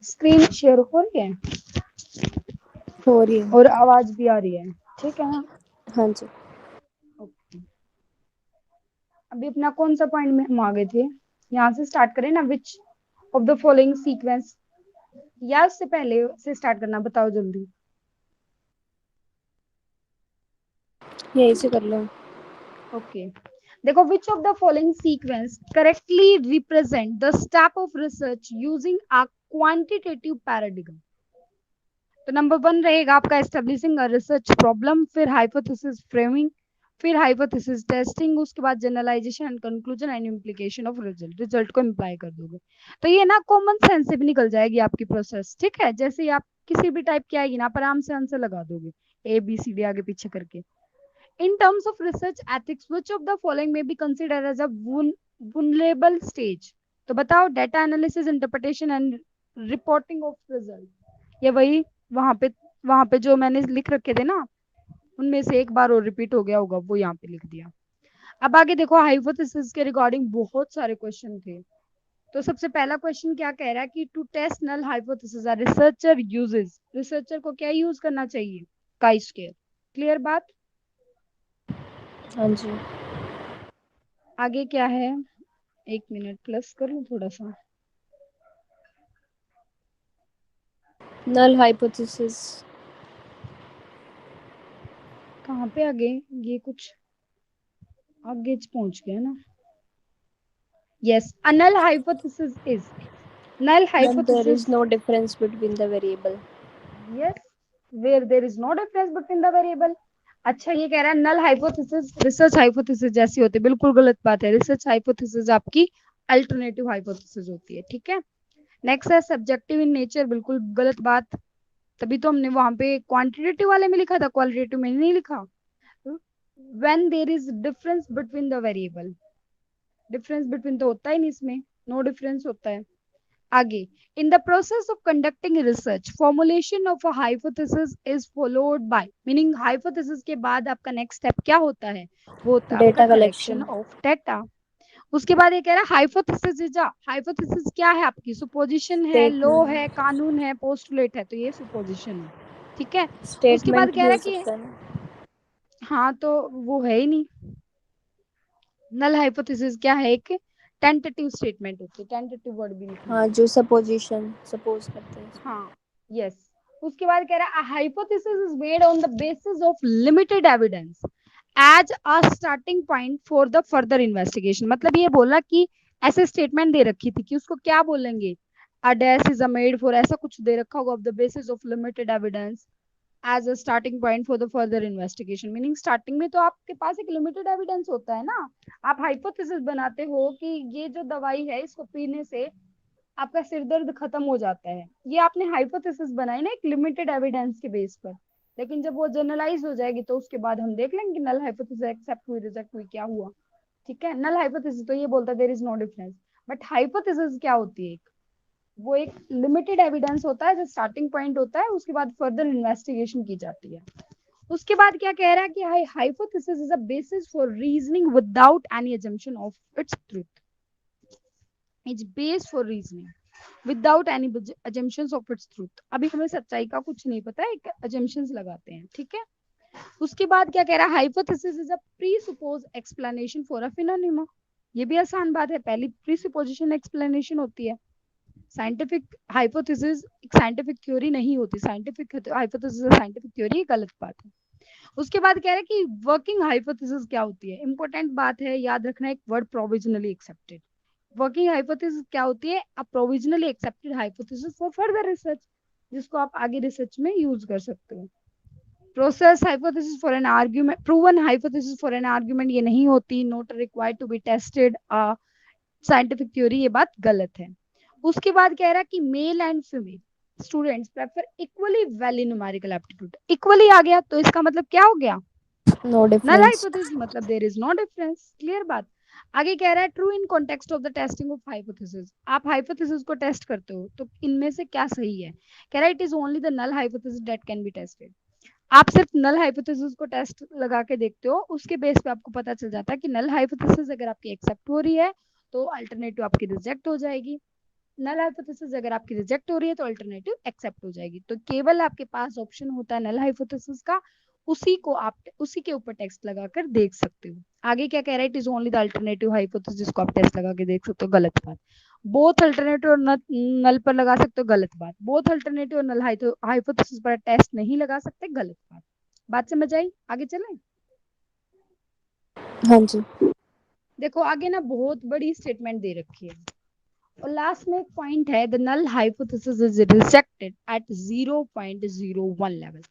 Screen share हो रही है हो रही है। और आवाज भी आ रही है, ठीक है ना? हाँ जी। ओके, अभी अपना कौन सा पॉइंट में हम आ गए थे? यहाँ से स्टार्ट करें ना, विच ऑफ द फॉलोइंग सीक्वेंस, या उससे पहले से स्टार्ट करना, बताओ जल्दी। यही से कर लो। ओके, देखो, which of the following sequence correctly represent the step of research using a quantitative paradigm. तो नंबर 1 रहेगा आपका एस्टेब्लिशिंग अ रिसर्च प्रॉब्लम, फिर हाइपोथेसिस फ्रेमिंग, फिर हाइपोथेसिस टेस्टिंग, उसके बाद generalisation and conclusion and implication of result, result को imply कर दोगे। तो ये ना कॉमन सेंस से भी निकल जाएगी आपकी प्रोसेस, ठीक है? जैसे ही आप किसी भी टाइप की आएगी ना, आप आराम से आंसर लगा दोगे, ए बी सी डी आगे पीछे करके। In terms of research ethics, which of the following may be considered as a vulnerable stage? तो बताओ, data analysis, interpretation and reporting of result, ये वही वहां पे जो मैंने लिख रखे थे ना, उनमें से एक बार और रिपीट हो गया होगा, वो यहाँ पे लिख दिया। अब आगे देखो, हाइपोथेसिस के रिगार्डिंग बहुत सारे क्वेश्चन थे। तो सबसे पहला क्वेश्चन क्या कह रहा है कि to test null hypothesis researcher uses, researcher को क्या यूज करना चाहिए? Chi square. क्लियर बात? हाँ जी। आगे क्या है, एक मिनट प्लस कर लूं थोड़ा सा। Null hypothesis. कहाँ पे आगे, ये कुछ आगे पहुंच गया ना। Yes, a null hypothesis is, null When there hypothesis, is no difference between the variable. Yes, where there is no difference between the variable. अच्छा, ये कह रहा है नल हाइपोथेसिस रिसर्च हाइपोथेसिस जैसी होती है, बिल्कुल गलत बात है। रिसर्च हाइपोथेसिस आपकी अल्टरनेटिव हाइपोथेसिस होती है, ठीक है? नेक्स्ट है सब्जेक्टिव इन नेचर, बिल्कुल गलत बात। तभी तो हमने वहां पे क्वांटिटेटिव वाले में लिखा था, क्वालिटेटिव में नहीं लिखा। When there is difference between the variable, difference between तो होता ही नहीं इसमें, नो डिफरेंस होता है। आगे, in the process of conducting research formulation of a hypothesis is followed by, meaning hypothesis के बाद आपका नेक्स्ट स्टेप क्या होता है? वो होता है आपका Data collection collection. Of data. उसके बाद ये कह रहा है हाइपोथेसिस इज अ, हाइपोथेसिस क्या है आपकी? सुपोजिशन है, लो Statement. है, कानून है, पोस्टुलेट है, तो ये सुपोजिशन है, ठीक है? उसके बाद Statement कह भी रहा हो है कि सकता है ना। हाँ, तो वो है ही नहीं। नल हाइपोथेसिस क्या है? एक टेंटेटिव स्टेटमेंट होती है, टेंटेटिव वर्ड भी लिखना हाँ, है। जो सपोजिशन सपोज करते हैं इसमें। हाँ, यस। उसके बाद कह रहा है hypothesis is made on the basis of limited evidence as a starting point for the further investigation. मतलब ये बोला कि ऐसे स्टेटमेंट दे रखी थी कि उसको क्या बोलेंगे, a dash is a made for, ऐसा कुछ दे रखा होगा, of the basis of limited evidence as a starting point for the further investigation. Meaning starting में तो आपके पास एक लिमिटेड एविडेंस होता है ना, आप हाइपोथेसिस बनाते हो कि ये जो दवाई है इसको पीने से आपका सिर दर्द खत्म हो जाता है, ये आपने हाइपोथेसिस बनाई ना एक लिमिटेड एविडेंस के बेस पर। लेकिन जब वो जनरलाइज हो जाएगी तो उसके बाद हम देख लेंगे नल हाइपोथेसिस एक्सेप्ट हुई, रिजेक्ट हुई, क्या हुआ, ठीक है? नल हाइपोथेसिस तो ये बोलता है there is no difference, but hypothesis क्या होती है? वो एक लिमिटेड एविडेंस होता है जो स्टार्टिंग पॉइंट होता है, उसके बाद फर्दर इन्वेस्टिगेशन की जाती है। उसके बाद क्या कह रहा है कि hypothesis is a basis for reasoning without any assumption of its truth, is based for reasoning without any assumptions of its truth. अभी हमें सच्चाई का कुछ नहीं पता है, assumptions लगाते हैं, ठीक है? उसके बाद क्या कह रहा है, hypothesis is a presuppose explanation for a phenomena. ये भी आसान बात है, पहली प्रीसुपोजिशन एक्सप्लेनेशन होती है। साइंटिफिक हाइपोथेसिस एक साइंटिफिक थ्योरी नहीं होती, साइंटिफिक हाइपोथेसिस साइंटिफिक थ्योरी गलत बात है। उसके बाद कह रहे हैं कि वर्किंग हाइपोथेसिस क्या होती है? इंपॉर्टेंट बात है, याद रखना एक word, provisionally accepted. Working hypothesis क्या होती है? A provisionally accepted hypothesis for further research, जिसको आप आगे रिसर्च में यूज कर सकते हो। Process hypothesis for an argument, proven hypothesis for an argument ये नहीं होती, not required to be tested scientific theory, ये बात गलत है। उसके बाद कह रहा है कि male and female students prefer equally value numerical aptitude, equally आ गया तो इसका मतलब क्या हो गया? No null difference. हाइपोथेसिस मतलब there is no difference, clear बात? आगे कह रहा है true in context of the testing of hypothesis, आप हाइपोथेसिस को टेस्ट करते हो तो इनमें से क्या सही है? कह रहा है it is only the null hypothesis that can be tested. आप सिर्फ नल हाइपोथेसिस को टेस्ट लगा के देखते हो, उसके बेस पे आपको पता चल जाता है कि नल हाइपोथेसिस अगर आपकी एक्सेप्ट हो रही है तो अल्टरनेटिव आपकी रिजेक्ट हो जाएगी। नल हाइपोथेसिस अगर आपकी रिजेक्ट हो रही है तो अल्टरनेटिव एक्सेप्ट हो जाएगी। तो केवल आपके पास ऑप्शन होता है नल हाइपोथेसिस का, उसी के ऊपर टेक्स्ट लगाकर देख सकते हो। आगे क्या कह रहा है, it is only the alternative hypothesis को आप टेस्ट लगा के देख सकते हो, गलत बात। बोथ अल्टरनेटिव और नल पर लगा सकते हो, गलत बात। बोथ अल्टरनेटिव और नल हाइपोथेसिस पर टेस्ट नहीं लगा सकते, गलत बात समझ आई? आगे चलें। हाँ जी। देखो आगे ना बहुत बड़ी स्टेटमेंट दे रखी है, और लास्ट में एक पॉइंट है, the null hypothesis is rejected at 0.01 level.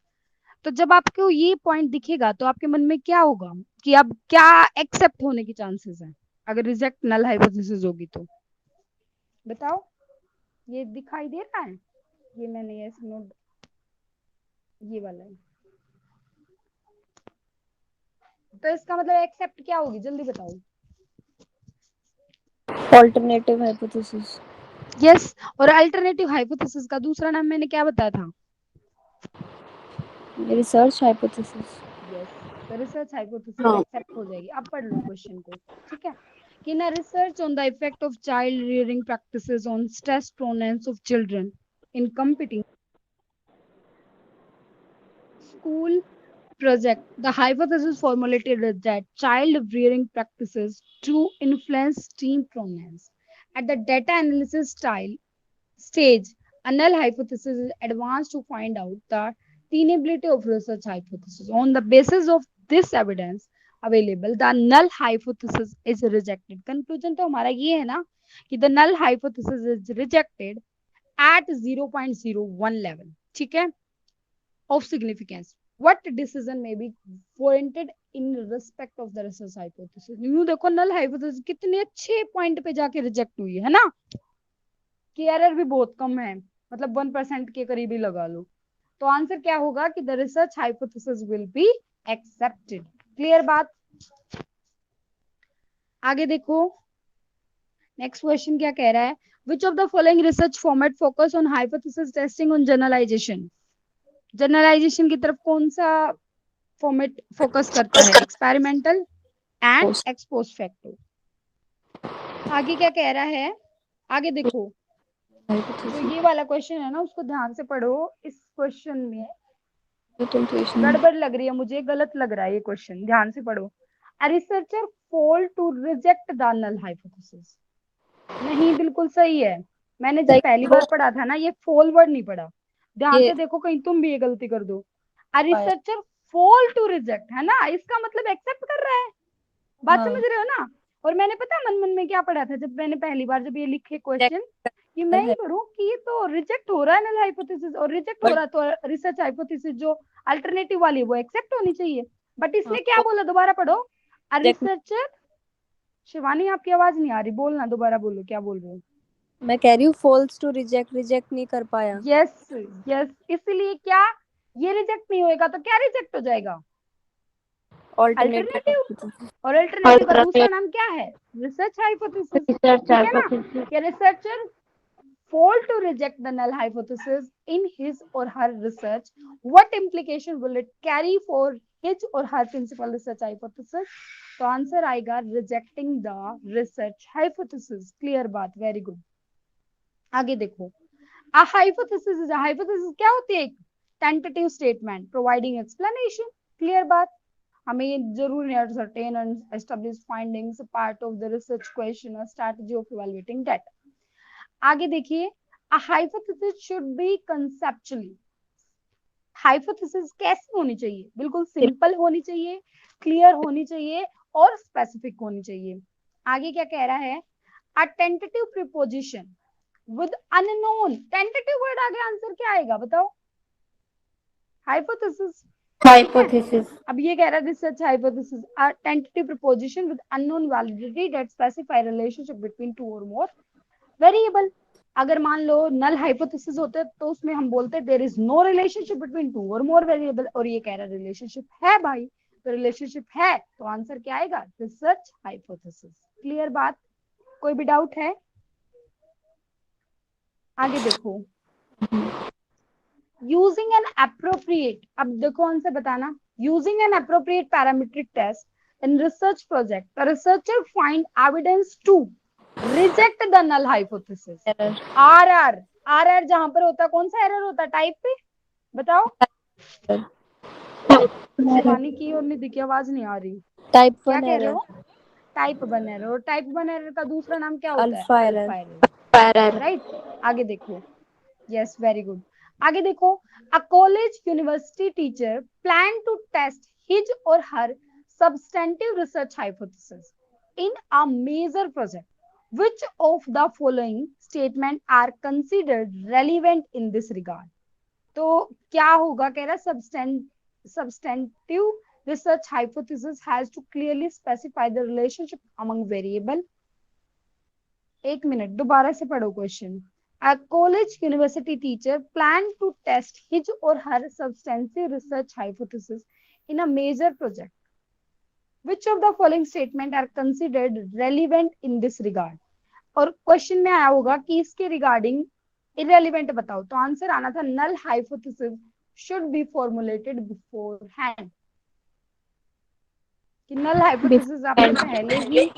तो जब आपको ये पॉइंट दिखेगा तो आपके मन में क्या होगा कि अब क्या एक्सेप्ट होने की चांसेस है अगर रिजेक्ट नल हाइपोथेसिस होगी तो? बताओ, ये दिखाई दे रहा है? ये मैंने ऐसे नोट, ये वाला है। तो इसका मतलब एक्सेप्ट क्या होगी, जल्दी बताओ। Alternative hypothesis. यस, और अल्टरनेटिव हाइपोथेसिस का दूसरा नाम मैंने क्या बताया था? Research hypothesis. यस, तो रिसर्च हाइपोथेसिस हाँ। एक्सेप्ट हो जाएगी। अब पढ़ लो क्वेश्चन को, ठीक है। कि ना research on the effect of child rearing practices on stress proneness of children in competing school project, the hypothesis formulated is that child rearing practices to influence teen prominence. At the data analysis stage, a null hypothesis is advanced to find out the tenability of research hypothesis. On the basis of this evidence available, the null hypothesis is rejected. Conclusion तो हमारा ये है ना कि the null hypothesis is rejected at 0.01 level, ठीक है, of significance. What decision may be warranted in respect of the research hypothesis? यूं देखो null hypothesis कितने अच्छे पॉइंट पे जाके रिजेक्ट हुई है ना, कि एरर भी बहुत कम है, मतलब 1% के करीब ही लगा लो। तो आंसर क्या होगा कि the research hypothesis will be accepted. Clear बात? आगे देखो, नेक्स्ट क्वेश्चन क्या कह रहा है, which of the following research format focus on hypothesis testing on generalisation? Generalisation की तरफ कौन सा फॉर्मेट फोकस करता है? Experimental and ex post facto. आगे क्या कह रहा है, आगे देखो, जो ये वाला क्वेश्चन है ना उसको ध्यान से पढ़ो। इस क्वेश्चन में गड़बड़ लग रही है मुझे, गलत लग रहा है ये क्वेश्चन, ध्यान से पढ़ो। A researcher fall to reject the null hypothesis, नहीं बिल्कुल सही है। मैंने जब पहली बार पढ़ा था ना, ये फॉल वर्ड नहीं पढ़ा, ध्यान से देखो कहीं तुम भी ये गलती कर दो। A researcher fall to reject है ना, इसका मतलब एक्सेप्ट कर रहा है, बात समझ रहे हो ना? और मैंने पता मन मन में क्या पढ़ा था जब मैंने पहली बार जब ये लिखे क्वेश्चन, कि मैं ही पढ़ूं कि ये तो रिजेक्ट हो रहा है नल हाइपोथेसिस, और रिजेक्ट हो रहा तो रिसर्च हाइपोथेसिस जो अल्टरनेटिव वाली है वो एक्सेप्ट होनी चाहिए। बट इसने क्या बोला, दोबारा पढ़ो। अ रिसर्चर, शिवानी आपकी आवाज नहीं आ रही, बोलना, दोबारा बोलो क्या बोल रहे हो। मैं कह रही हूँ फॉल्स टू रिजेक्ट, रिजेक्ट नहीं कर पाया। यस यस, इसलिए क्या ये रिजेक्ट नहीं होएगा तो क्या रिजेक्ट हो जाएगा? अल्टरनेटिव। और अल्टरनेटिव का दूसरा नाम क्या है? रिसर्च हाइपोथेसिस, ठीक है ना? कि researcher fall to reject the null hypothesis in his or her research, what implication will it carry for his or her principal research hypothesis? तो आंसर आएगा rejecting the research hypothesis। Clear बात, very good. आगे देखो, a hypothesis is a hypothesis क्या होती है? tentative statement providing explanation। Clear बात, हमें ये जरूर नहीं ascertain and establish findings part of the research question or strategy of evaluating data। आगे देखिए, a hypothesis should be conceptually, hypothesis कैसी होनी चाहिए? बिल्कुल सिंपल होनी चाहिए, क्लियर होनी चाहिए और स्पेसिफिक होनी चाहिए। आगे क्या कह रहा है, a tentative preposition with unknown, tentative word आगे आंसर क्या आएगा बताओ? Hypothesis, hypothesis. अब ये कह रहा है research hypothesis, a tentative preposition with unknown validity that specify relationship between two or more variable. अगर मान लो नल हाइपोथेसिस होते तो उसमें हम बोलते there is no relationship between two और मोर वेरिएबल, और ये कह रहा रिलेशनशिप है भाई, तो रिलेशनशिप है तो आंसर क्या आएगा? Research hypothesis. क्लियर बात? कोई भी डाउट है? आगे देखो, यूजिंग एन अप्रोप्रिएट, अब देखो आंसर बताना, using an appropriate parametric test in research project, the researcher find evidence to reject the null hypothesis. Error. आर आर, आर आर जहां पर होता है, कौन सा एरर होता है, टाइप पे बताओ। शिवानी की और निधि की आवाज नहीं आ रही, टाइप क्या 1 कह रहे एरर। हो? टाइप वन एरर, और टाइप वन एरर का दूसरा नाम क्या होता है? Alpha error. Alpha error, right. आगे देखो, यस वेरी गुड। आगे देखो, a college university teacher plan to test his or her substantive research hypothesis in a major project. Which of the following statement are considered relevant in this regard? तो क्या होगा, कह रहा substantive research hypothesis has to clearly specify the relationship among variable। एक minute, दोबारा से पढ़ो question. A college university teacher planned to test his or her substantive research hypothesis in a major project. Which of the following statement are considered relevant in this regard? और question में आया होगा कि इसके regarding irrelevant बताओ, तो answer आना था null hypothesis should be formulated beforehand. कि नल हाइपोथेसिस आपने पहले ही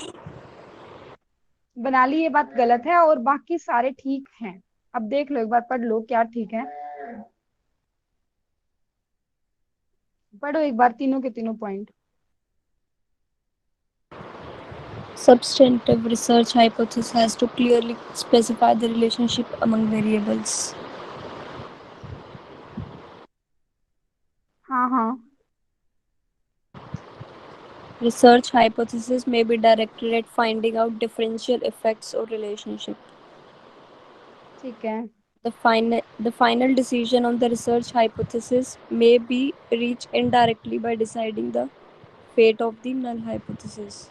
बना ली, ये बात गलत है और बाकी सारे ठीक हैं। अब देख लो, एक बार पढ़ लो क्या ठीक है, पढ़ो एक बार तीनों के तीनों point. Substantive research hypothesis has to clearly specify the relationship among variables. हाँ हाँ Research hypothesis may be directed at finding out differential effects or relationship. ठीक है। The final decision on the research hypothesis may be reached indirectly by deciding the fate of the null hypothesis.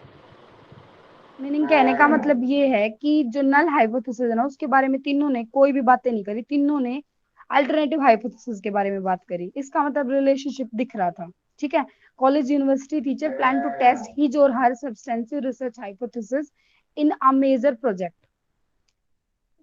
Meaning कहने का मतलब ये है कि जो null hypothesis है ना, उसके बारे में तीनों ने कोई भी बातें नहीं करी, तीनों ने अल्टरनेटिव हाइपोथेसिस के बारे में बात करी। इसका मतलब रिलेशनशिप दिख रहा था। ठीक है, college university teacher plan to test his or her substantive research hypothesis in a major project,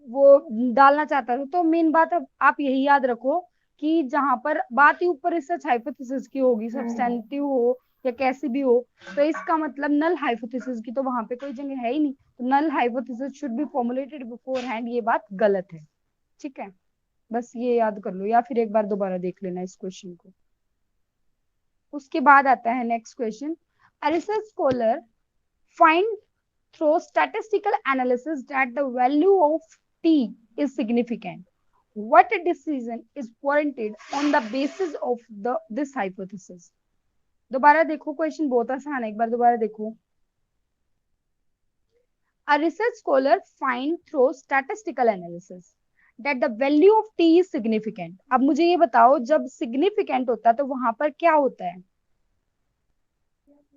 वो डालना चाहता था। तो मेन बात अब आप यही याद रखो कि जहां पर बात ही ऊपर रिसर्च हाइपोथेसिस की होगी, सब्सटेंटिव हो या कैसी भी हो, तो इसका मतलब नल हाइपोथेसिस की तो वहां पे कोई जगह है ही नहीं। तो null hypothesis should be formulated beforehand, ये बात गलत है। ठीक है, बस ये याद कर लो, या फिर एक बार दोबारा देख लेना इस क्वेश्चन को। उसके बाद आता है next question. A research scholar find through statistical analysis that the value of t is significant. What decision is warranted on the basis of this hypothesis? दोबारा देखो, क्वेश्चन बहुत आसान है, एक बार दोबारा देखो। A research scholar find through statistical analysis that the value of t is significant। अब मुझे ये बताओ, जब significant होता है तो वहां पर क्या होता है?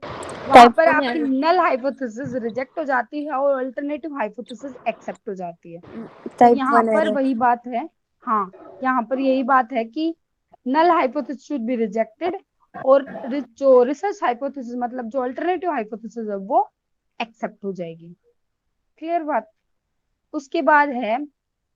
वहां Type पर 1 आपकी error. नल हाइपोथेसिस रिजेक्ट हो जाती है और अल्टरनेटिव हाइपोथेसिस एक्सेप्ट हो जाती है। तो Type यहाँ 1 पर error. वही बात है, हाँ, यहाँ पर यही बात है कि null hypothesis should be rejected और जो रिसर्च हाइपोथेसिस मतलब जो अल्टरनेटिव हाइपोथेसिस है वो एक्सेप्ट हो जाएगी। क्लियर बात। उसके बाद है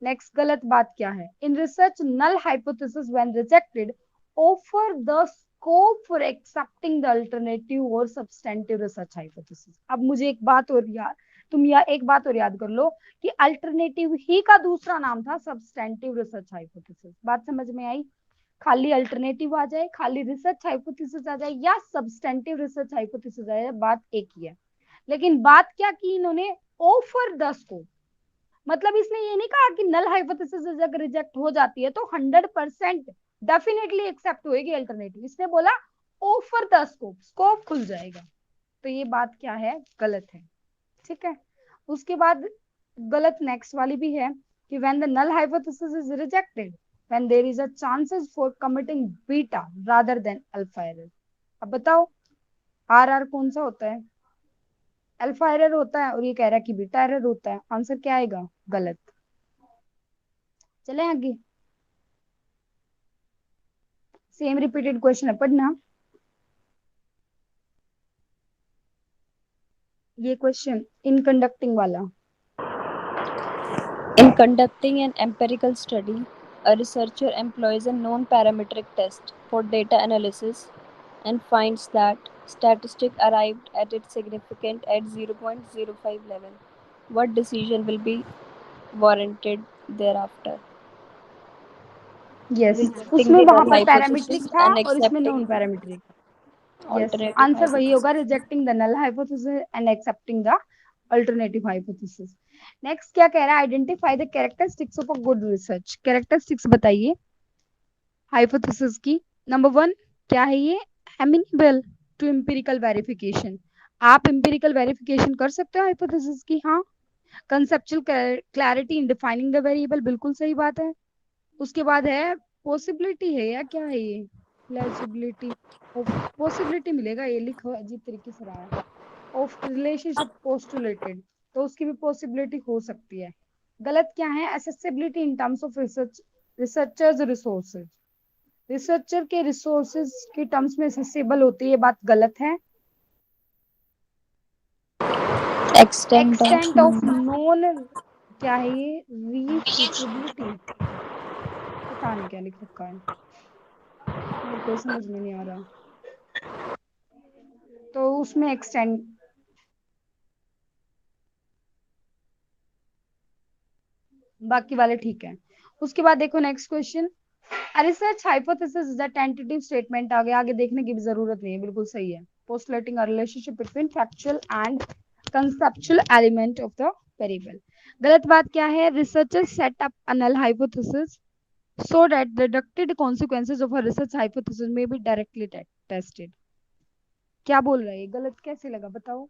नेक्स्ट, गलत बात क्या है? In research null hypothesis when rejected offer the scope for accepting the alternative और सब्सटेंटिव रिसर्च हाइपोथेसिस। अब मुझे एक बात और याद, तुम या एक बात और याद कर लो कि अल्टरनेटिव ही का दूसरा नाम था सब्सटेंटिव रिसर्च हाइपोथेसिस। बात समझ में आई? खाली अल्टरनेटिव आ जाए, खाली रिसर्च हाइपोथेसिस आ जाए या सब्सटेंटिव रिसर्च हाइपोथेसिस आ जाए, बात एक ही है। लेकिन बात क्या की इन्होंने? Offer the scope. मतलब इसने ये नहीं कहा कि नल हाइपोथेसिस अगर रिजेक्ट हो जाती है तो 100% डेफिनेटली एक्सेप्ट होएगी अल्टरनेटिव। इसने बोला ऑफर द स्कोप, स्कोप खुल जाएगा। तो ये बात क्या है? गलत है। ठीक है, उसके बाद गलत नेक्स्ट वाली भी है कि when the null hypothesis is rejected when there is a chances for committing beta rather than alpha error. अब बताओ आर आर कौन सा होता है? अल्फा एरर होता है, और ये कह रहा है कि बीटा एरर होता है। आंसर क्या आएगा? गलत। चले आगे, सेम रिपीटेड क्वेश्चन है, पढ़ना ये क्वेश्चन इन कंडक्टिंग वाला। In conducting an empirical study, a researcher employs a non-parametric test for data analysis and finds that statistic arrived at its significant at 0.05 level. What decision will be warranted thereafter? Yes, Rejecting उसमें the वहां null पर parametric hypothesis था and और इसमें accepting non the parametric. Yes, alternative answer वही होगा, hypothesis. Rejecting the null hypothesis and accepting the alternative hypothesis. Next क्या कह रहा है, identify the characteristics of a good research. Characteristics बताइए हाइपोथेसिस की। नंबर वन क्या है ये, एमिनेबल टू एम्पिरिकल वेरिफिकेशन। आप एम्पिरिकल वेरिफिकेशन कर सकते हो हाइपोथेसिस की, हाँ। Conceptual clarity in defining the variable, बिल्कुल सही बात है। उसके बाद है पॉसिबिलिटी है या क्या है ये, फ्लेजिबिलिटी, पॉसिबिलिटी मिलेगा, ये लिखो अजीब तरीके से रहा है, ऑफ रिलेशनशिप पोस्टुलेटेड, तो उसकी भी पॉसिबिलिटी हो सकती है। गलत क्या है, accessibility in terms of research, researchers resources, researcher के रिसोर्सेज के टर्म्स में एसेसिबल होती है, ये बात गलत है। Extent of extent of known क्या है ये, रीफिटेबिलिटी, पता नहीं क्या लिख रखा है, मेरे को समझ में नहीं आ रहा, तो उसमें एक्सटेंड, बाकी वाले ठीक है। उसके बाद देखो next question, research hypothesis is a tentative statement, आगे देखने की भी जरूरत नहीं है, बिल्कुल सही है। Postulating a relationship between factual and conceptual element of the variable. गलत बात क्या है, researchers set up a null hypothesis so that the deducted consequences of a research hypothesis may be directly tested। क्या बोल रहा है, गलत कैसे लगा बताओ।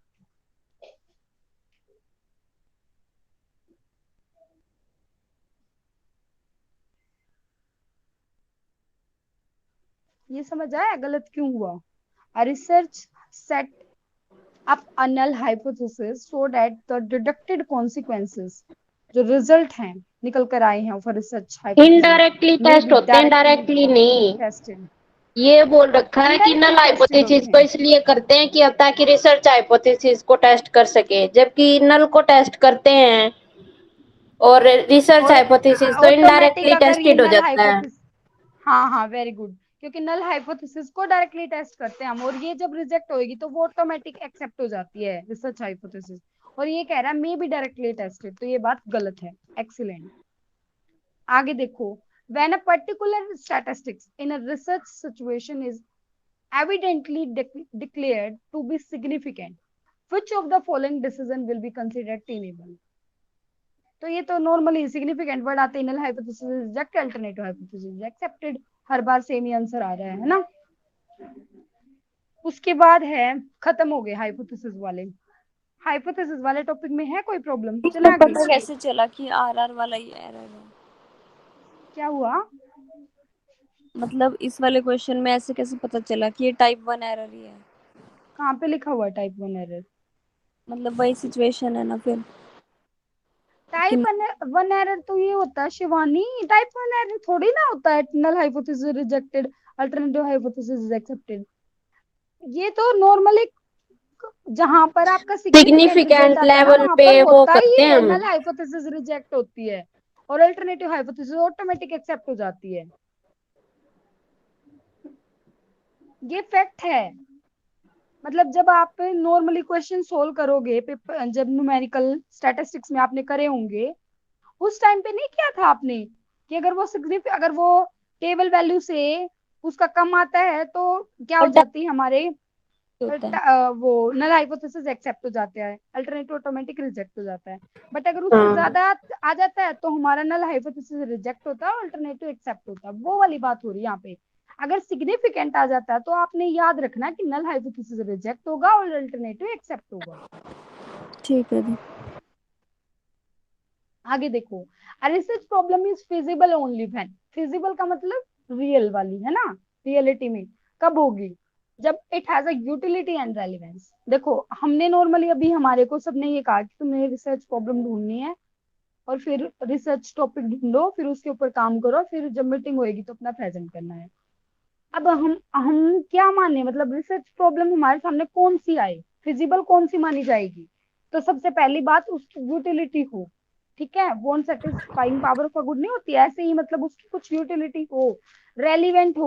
ये समझ आया गलत क्यों हुआ। A research set up a null hypothesis so that the deducted consequences, जो रिजल्ट हैं निकल कर आए हैं of research hypothesis, indirectly may test be होते हैं, डायरेक्टली डायरेक्टली नहीं। टेस्टेड। ये बोल रखा है कि इनडायरेक्टली नल टेस्टेड होते हाइपोथेसिस को हैं। इसलिए करते हैं कि ताकि रिसर्च हाइपोथेसिस को टेस्ट कर सके, जबकि नल को टेस्ट करते हैं और रिसर्च और हाइपोथेसिस तो ऑटोमेटिक इनडायरेक्टली अगर ये टेस्टेड हो नल जाता है। हाइपोथेसिस, हाँ हाँ वेरी गुड, क्योंकि नल हाइपोथेसिस को डायरेक्टली टेस्ट करते हैं हम, और ये जब रिजेक्ट होगी तो वो ऑटोमेटिक एक्सेप्ट हो जाती है रिसर्च हाइपोथेसिस, और ये कह रहा है मे बी डायरेक्टली टेस्टेड, तो ये बात गलत है। एक्सीलेंट। आगे देखो, when a particular statistics in a research situation is evidently declared to be significant, which of the following decision will be considered tenable। तो ये तो नॉर्मली सिग्निफिकेंट वर्ड आते हैं, null hypothesis reject, alternative hypothesis accepted, हर बार same ही answer आ रहा है ना। उसके बाद है, खत्म हो गए हाइपोथेसिस वाले, हाइपोथेसिस वाले टॉपिक में है कोई प्रॉब्लम, चले तो आगे। पता कैसे चला कि आर वाला ही एरर है? क्या हुआ, मतलब इस वाले क्वेश्चन में ऐसे कैसे पता चला कि ये टाइप 1 एरर ही है? कहाँ पे लिखा हुआ टाइप 1 एरर, मतलब वही सिचुएशन है ना फिर कि टाइप 1 एरर तो ये होता है शिवानी, टाइप 1 एरर थोड़ी ना होता है null hypothesis rejected, alternative hypothesis accepted, ये तो नॉर्मली जहां पर आपका सिग्निफिकेंट रिजल्ट सिग्निफिकेंट आता है ना लेवल वहां पे पर वो होता ही करते हैं है, हम। नल हाइपोथेसिस रिजेक्ट होती है और अल्टरनेटिव हाइपोथेसिस ऑटोमेटिक एक्सेप्ट हो जाती है, ये फैक्ट है। मतलब जब आप नॉर्मली क्वेश्चन सोल्व करोगे पेपर, जब न्यूमेरिकल स्टैटिस्टिक्स में आपने करे होंगे, उस टाइम पे नहीं किया था आपने कि अगर वो सिग्निफिक, अगर वो टेबल वैल्यू से उसका कम आता है तो क्या हो और जाती है हमारे, होता है। वो नल हाइपोथेसिस एक्सेप्ट हो जाता है, अल्टरनेटिव ऑटोमेटिक रिजेक्ट हो जाता है। बट अगर उससे हाँ, ज्यादा आ जाता है तो हमारा नल हाइपोथेसिस रिजेक्ट होता है, अल्टरनेटिव एक्सेप्ट होता है, वो वाली बात हो रही है यहाँ पे। अगर सिग्निफिकेंट आ जाता है तो आपने याद रखना कि नल हाइपोथेसिस रिजेक्ट होगा और अल्टरनेटिव एक्सेप्ट होगा। ठीक है दी। आगे देखो, research problem is feasible only when, feasible का मतलब रियल वाली है ना, रियलिटी में कब होगी, जब it has a utility and relevance. देखो हमने नॉर्मली अभी हमारे को सबने ये कहा कि तुम्हें रिसर्च प्रॉब्लम ढूंढनी है और फिर रिसर्च टॉपिक ढूंढो, फिर उसके ऊपर काम करो, फिर जब मीटिंग होएगी तो अपना प्रेजेंट करना है। अब हम क्या माने, मतलब रिसर्च प्रॉब्लम हमारे सामने कौन सी आए, फिजिबल कौन सी मानी जाएगी, तो सबसे पहली बात उसकी यूटिलिटी हो, ठीक है, वो satisfying power of a good नहीं होती, ऐसे ही मतलब उसकी कुछ यूटिलिटी हो, रेलिवेंट हो,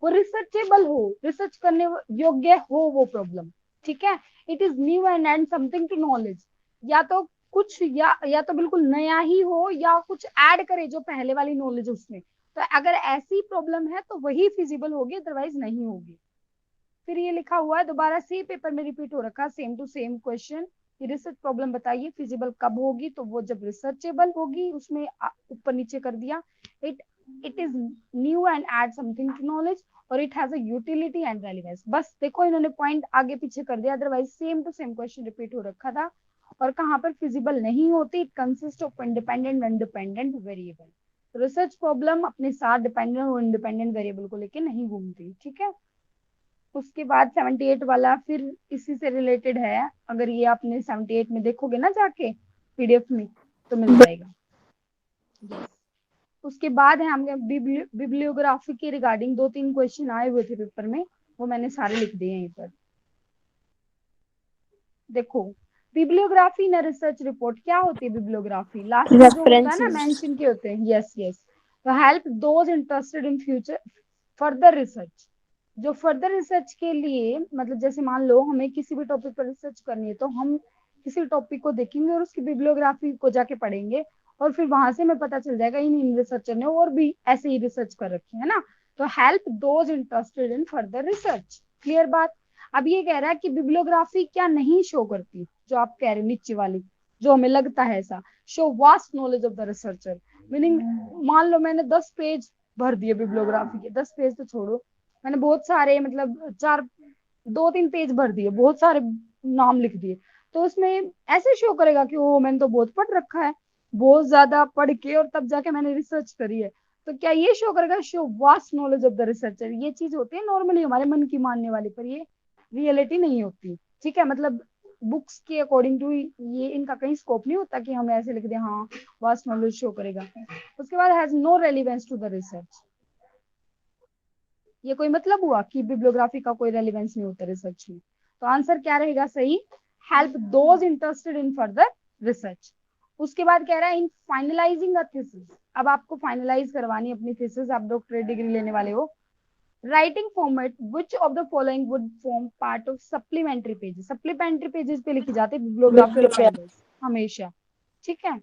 वो रिसर्चेबल हो, रिसर्च करने योग्य हो वो प्रॉब्लम, ठीक है, it is new and something to knowledge, या तो कुछ या तो बिल्कुल नया ही हो या कुछ ऐड करे जो पहले वाली नॉलेज उसमें। तो अगर ऐसी प्रॉब्लम है तो वही फिजिबल होगी, अदरवाइज नहीं होगी। फिर ये लिखा हुआ है दोबारा से पेपर में रिपीट हो रखा, same to same question. Research problem बताइए फिजिबल कब होगी, तो वो जब रिसर्चेबल होगी, उसमें ऊपर नीचे कर दिया। It it is new and add something to knowledge, और it has a utility and relevance. बस देखो इन्होंने पॉइंट आगे पीछे कर दिया, otherwise same to same question repeat हो रखा था। और कहाँ पर फिजिबल नहीं होती, it consist of independent and dependent variable. Research problem अपने साथ डिपेंडेंट और इंडिपेंडेंट वेरिएबल को लेके नहीं घूमती, ठीक है। उसके बाद 78 वाला फिर इसी से रिलेटेड है, अगर ये आपने 78 में देखोगे ना जाके पीडीएफ में तो मिल जाएगा। यस, उसके बाद है हमने बिब्लियोग्राफी के रिगार्डिंग 2-3 क्वेश्चन आए हुए थे पेपर में, वो मैंने सारे लिख दिए यहीं पर। देखो बिब्लियोग्राफी इन रिसर्च रिपोर्ट क्या होती है, बिब्लियोग्राफी लास्ट में जो होता है ना References. मेंशन के होते हैं। यस यस, तो help those interested in future further research. जो फर्दर रिसर्च के लिए, मतलब जैसे मान लो हमें किसी भी टॉपिक पर रिसर्च करनी है, तो हम किसी टॉपिक को देखेंगे और उसकी बिब्लियोग्राफी को जाके पढ़ेंगे, और फिर वहां से हमें पता चल जाएगा इन रिसर्चर ने और भी ऐसे ही रिसर्च कर रखी है ना। तो help those interested in further research, clear बात। अब ये कह रहा है कि बिब्लियोग्राफी क्या नहीं शो करती, जो आप कह रहे हो नीचे वाली, जो हमें लगता है ऐसा, show vast knowledge of the researcher. Meaning मान लो मैंने 10 पेज भर दिए बिब्लियोग्राफी के, 10 पेज तो छोड़ो, मैंने बहुत सारे मतलब 2-3 पेज भर दिए, बहुत सारे नाम लिख दिए, तो उसमें ऐसे शो करेगा कि ओ मैंने तो बहुत पढ़ रखा है, बहुत ज्यादा पढ़ के और तब जाके मैंने रिसर्च करी है। तो क्या ये शो करेगा, show vast knowledge of the researcher. ये चीज होती है नॉर्मली हमारे मन की मानने वाली, पर ये रियलिटी नहीं होती, ठीक है। मतलब बुक्स के अकॉर्डिंग टू ये इनका कहीं स्कोप नहीं होता कि हम ऐसे लिख दें हाँ वास्ट नॉलेज शो करेगा। उसके बाद has no relevance to the research. ये कोई मतलब हुआ कि बिब्लियोग्राफी का कोई रेलिवेंस नहीं होता रिसर्च में, तो आंसर क्या रहेगा सही, help those interested in further research. उसके बाद कह रहा है इन फाइनलाइजिंग अ थीसिस। अब आपको फाइनलाइज करवानी अपनी थीसिस, आप डॉक्टरेट डिग्री लेने वाले हो। Writing format which of the following would form part of supplementary pages. Supplementary pages पे लिखी जाती है बिब्लियोग्राफी के पॉइंटर्स हमेशा, ठीक है।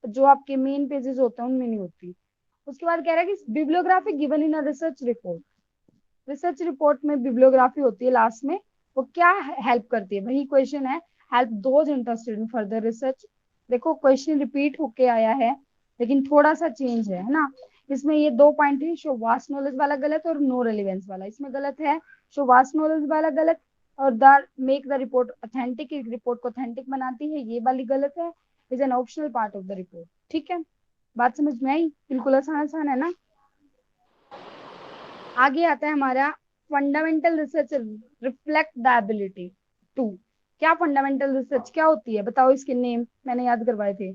जो आपके मेन पेजेस होते हैं उनमें नहीं होती। उसके बाद कह रहा है कि bibliography given in a research report. Research report में बिब्लियोग्राफी होती है लास्ट में, वो क्या हेल्प करती है, वही क्वेश्चन है, help those interested in further research. देखो क्वेश्चन रिपीट होके आया है, लेकिन थोड़ा सा चेंज है ना। इसमें ये 2 पॉइंट है, शो वास्ट नॉलेज वाला गलत और नो रेलिवेंस वाला, इसमें गलत है। शो वास्ट नॉलेज वाला गलत, और the make the report authentic, report को ऑथेंटिक बनाती है, ये वाली गलत है। Is an optional part of the report, ठीक है। बात समझ में आई, बिल्कुल आसान आसान है ना। आगे आता है हमारा fundamental research reflect the ability to. क्या फंडामेंटल रिसर्च क्या होती है बताओ, इसके नेम मैंने याद करवाए थे।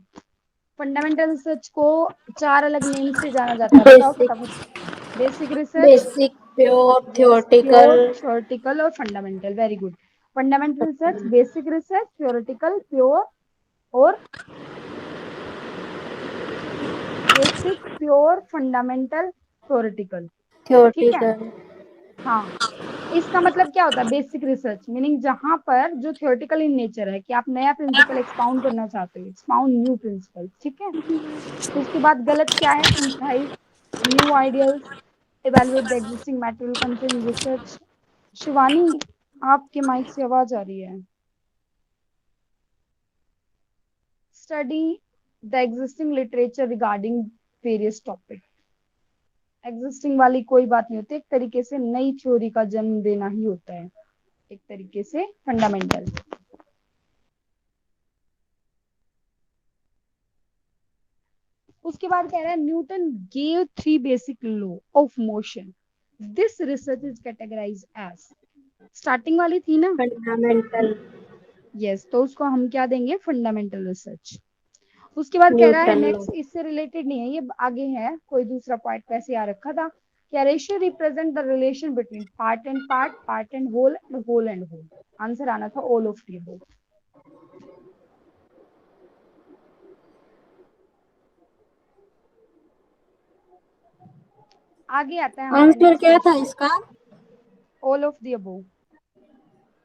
फंडामेंटल रिसर्च को 4 अलग नेम से जाना जाता है, बताओ बेसिक फटाफट। Basic research, basic pure yes theoretical. Pure, theoretical और fundamental, very good. Fundamental research, basic research, theoretical, pure और बेसिक, प्योर, फंडामेंटल, थ्योरेटिकल, ठीक है। थियोरेटिकल। हाँ, इसका मतलब क्या होता है, बेसिक रिसर्च मीनिंग जहां पर जो थ्योरेटिकल इन नेचर है कि आप नया प्रिंसिपल एक्सपाउंड करना चाहते हो, एक्सपाउंड न्यू प्रिंसिपल, ठीक है। उसके बाद गलत क्या है, synthesise new ideals, evaluate the existing material content research. Shivani आपके माइक से आवाज आ रही है। Study the existing literature regarding various topic. Existing वाली कोई बात नहीं होती, एक तरीके से नई थ्योरी का जन्म देना ही होता है, एक तरीके से फंडामेंटल। उसके बाद कह रहा है Newton gave 3 basic law of motion, this research is categorise as. Starting वाली थी ना, फंडामेंटल। यस, तो उसको हम क्या देंगे, फंडामेंटल रिसर्च। उसके बाद कह रहा है न्यूटन लॉ। नेक्स्ट, इससे रिलेटेड नहीं है ये, आगे है कोई दूसरा पॉइंट वैसे आ रखा था। क्या ratio represent the relation between part and part, part and whole and whole. Answer आना था ऑल ऑफ दी अबव। आगे आता है हमारा आंसर नेक्स्ट क्या था क्वेश्चन, इसका? All of the above.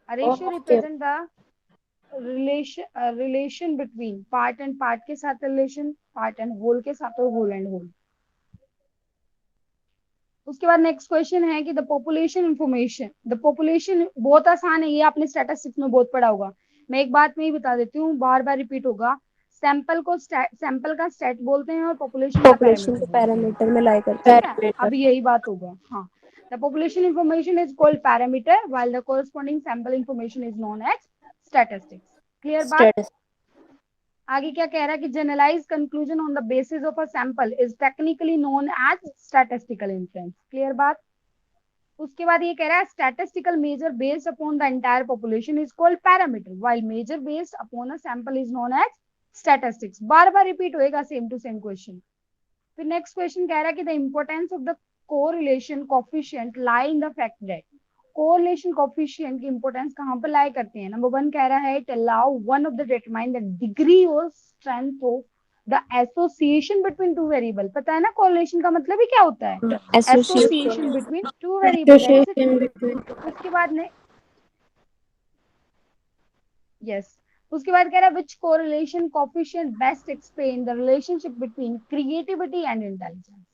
Ratio okay. Represent the relation between part and part के साथ रिलेशन, पार्ट एंड होल के साथ और होल एंड होल। उसके बाद नेक्स्ट क्वेश्चन है कि the population information, the population बहुत आसान है, ये आपने स्टैटिस्टिक्स में बहुत पढ़ा होगा। मैं एक बात में ही बता देती हूँ, बार बार रिपीट होगा। सैंपल का स्टेट बोलते हैं और पॉपुलेशन का पॉपुलेशन पैरामीटर को बोलते हैं। पैरामीटर में लाई करते ठीक हैं। है, अभी यही बात होगा। हाँ, the population information is called parameter while the corresponding sample information is known as statistics. Clear बात? स्टेटस। आगे क्या कह रहा है कि generalise conclusion on the basis of a sample is technically known as statistical influence. Clear बात? उसके बाद ये कह रहा है statistical measure based upon the entire population is called parameter while measure based upon a sample is known as statistics. Bar bar repeat होएगा same to same question. फिर next question कह रहा है कि the importance of the correlation coefficient lie in the fact that, correlation coefficient की importance कहां पर लाई करते हैं? नंबर 1 कह रहा है it allow one of the determine the degree और strength of the association between two variable. पता है ना कोरिलेशन का मतलब ही क्या होता है? Association between two variable, that's it. Association between. उसके बाद ने यस, उसके बाद कह रहा है which correlation coefficient best explain the relationship between creativity and intelligence.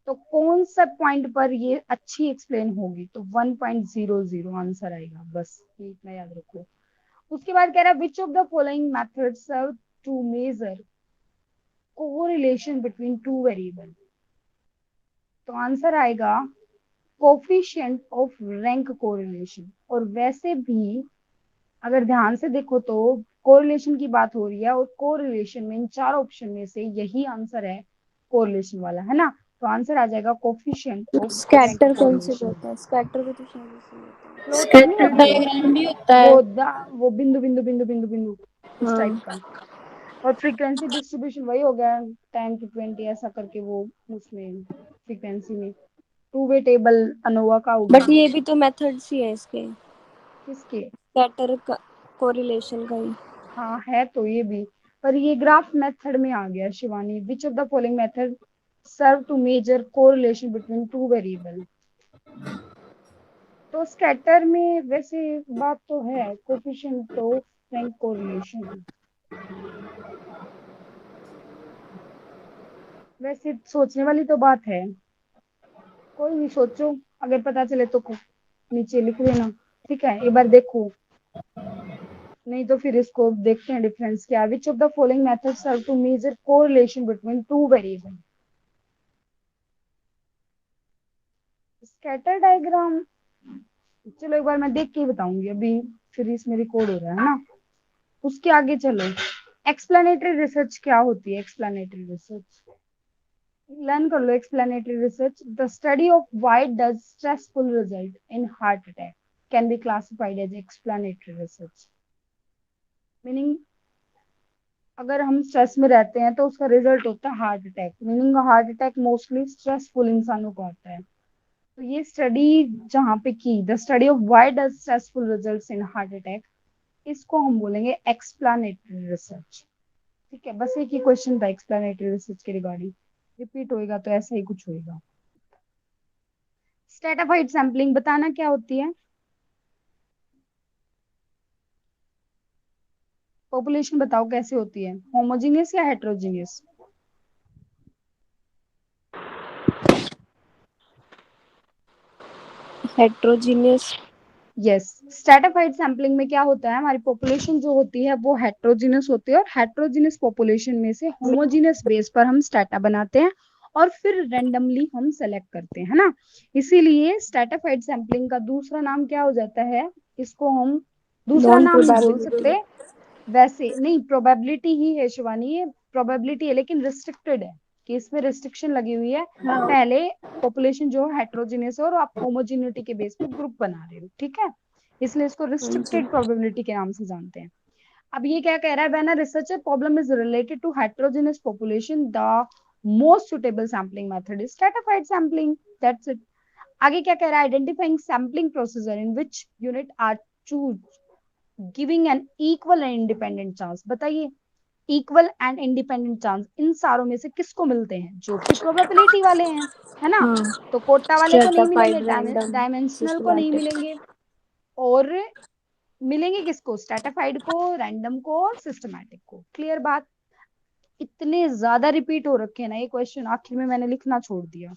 तो कौन सा पॉइंट पर ये अच्छी एक्सप्लेन होगी? तो 1.00 आंसर आएगा, बस ये इतना याद रखो। उसके बाद कह रहा है which of the following method serve to measure correlation between two variable. तो आंसर आएगा कोफिशिएंट ऑफ रैंक कोरिलेशन। और वैसे भी अगर ध्यान से देखो तो कोरिलेशन की बात हो रही है और कोरिलेशन में इन चार ऑप्शन में से यही आंसर है कोरिलेशन वाला, है ना? तो आंसर आ जाएगा कोफिशिएंट ऑफ रैंक स्कैटर कौन से कोरिलेशन। होता है? स्कैटर भी तो शायद ऐसे ही होता है। प्लॉटिंग नहीं स्कैटर होती है डायग्राम भी होता है। वो बिंदु बिंदु बिंदु बिंदु बिंदु उस हाँ। टाइप का। और फ्रीक्वेंसी डिस्ट्रीब्यूशन वही हो गया 10 to 20 ऐसा करके, वो उसमें फ्रीक्वेंसी में टू वे टेबल अनोवा का हो बट गया। ये भी तो मेथड्स ही है इसके, किसके? स्कैटर का, कोरिलेशन का ही। हाँ है तो ये भी, पर ये ग्राफ मेथड में आ गया Shivani. Which of the following method serve to measure correlation between two variable. तो स्कैटर में वैसे बात तो है कोफिशिएंट ऑफ रैंक कोरिलेशन। वैसे सोचने वाली तो बात है, कोई नहीं सोचो, अगर पता चले तो नीचे लिख लेना। ठीक है, एक बार देखो, नहीं तो फिर इसको देखते हैं डिफरेंस क्या। Which of the following method serve to measure correlation between two variable. Scatter diagram चलो एक बार मैं देख के ही बताऊंगी, अभी फिर इसमें रिकॉर्ड हो रहा है ना। उसके आगे चलो, एक्सप्लेनेटरी रिसर्च क्या होती है? एक्सप्लेनेटरी रिसर्च लर्न कर लो। Explanatory research the study of why does stressful result in heart attack can be classified as explanatory research. Meaning अगर हम स्ट्रेस में रहते हैं तो उसका रिजल्ट होता है heart attack. Meaning heart attack mostly stressful इंसानों को आता है। तो ये स्टडी जहाँ पे की, the study of why does stressful results in heart attack, इसको हम बोलेंगे एक्सप्लेनेटरी रिसर्च। ठीक है, बस एक ही क्वेश्चन था एक्सप्लेनेटरी रिसर्च के रिगार्डिंग, रिपीट होएगा तो ऐसा ही कुछ होएगा। स्ट्रेटिफाइड सैंपलिंग बताना क्या होती है? पॉपुलेशन बताओ कैसे होती है, होमोजीनियस या heterogeneous? Heterogeneous. Yes, stratified sampling में क्या होता है, हमारी पॉपुलेशन जो होती है वो हेट्रोजीनियस होती है और हेट्रोजीनियस पॉपुलेशन में से होमोजीनियस बेस पर हम स्ट्रेटा बनाते हैं और फिर रैंडमली हम सेलेक्ट करते हैं, है ना? इसीलिए स्ट्रेटिफाइड सैंपलिंग का दूसरा नाम क्या हो जाता है? इसको हम दूसरा नॉन नाम नहीं बोल प्रोबेबिलिटी। सकते, वैसे नहीं, प्रोबेबिलिटी ही है शिवानी, ये प्रोबेबिलिटी है लेकिन रिस्ट्रिक्टेड है, कि इसमें रिस्ट्रिक्शन लगी हुई है। हाँ। पहले पॉपुलेशन जो हेट्रोजीनियस है और आप होमोजीनिटी के बेस पे ग्रुप बना रहे हो, ठीक है, इसलिए इसको रिस्ट्रिक्टेड प्रोबेबिलिटी के नाम से जानते हैं। अब ये क्या कह रहा है, when a researcher problem is related to heterogeneous population the most suitable sampling method is stratified sampling, that's it. आगे क्या कह रहा है, identifying sampling procedure in which unit are choose giving an equal and independent chance. बताइए, equal and independent chance इन सारों में से किसको मिलते हैं? जो कि प्रोबेबिलिटी वाले हैं, है ना? हाँ। तो कोटा वाले को नहीं मिलेंगे, स्ट्रेटिफाइड रैंडम डायमेंशनल को नहीं सिस्टमैटिक। मिलेंगे, और मिलेंगे किसको, स्ट्रेटिफाइड को, रैंडम को और सिस्टमैटिक को। क्लियर बात। इतने ज्यादा रिपीट हो रखे हैं ना ये क्वेश्चन, आखिर में मैंने लिखना छोड़ दिया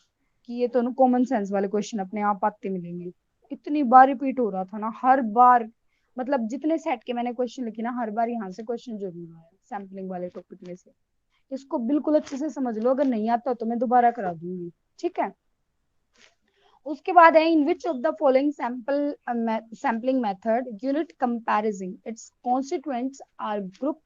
कि ये तो कॉमन सेंस वाले क्वेश्चन अपने आप आते मिलेंगे। इतनी बार रिपीट हो रहा था ना, हर बार, मतलब जितने सेट के मैंने क्वेश्चन लिखे ना, हर बार यहाँ से क्वेश्चन जरूर आया सैम्पलिंग वाले टॉपिक में से। इसको बिल्कुल अच्छे से समझ लो, अगर नहीं आता तो मैं दोबारा करा दूंगी, ठीक है। उसके बाद है, in which of the following sampling method unit comparison its constituents are group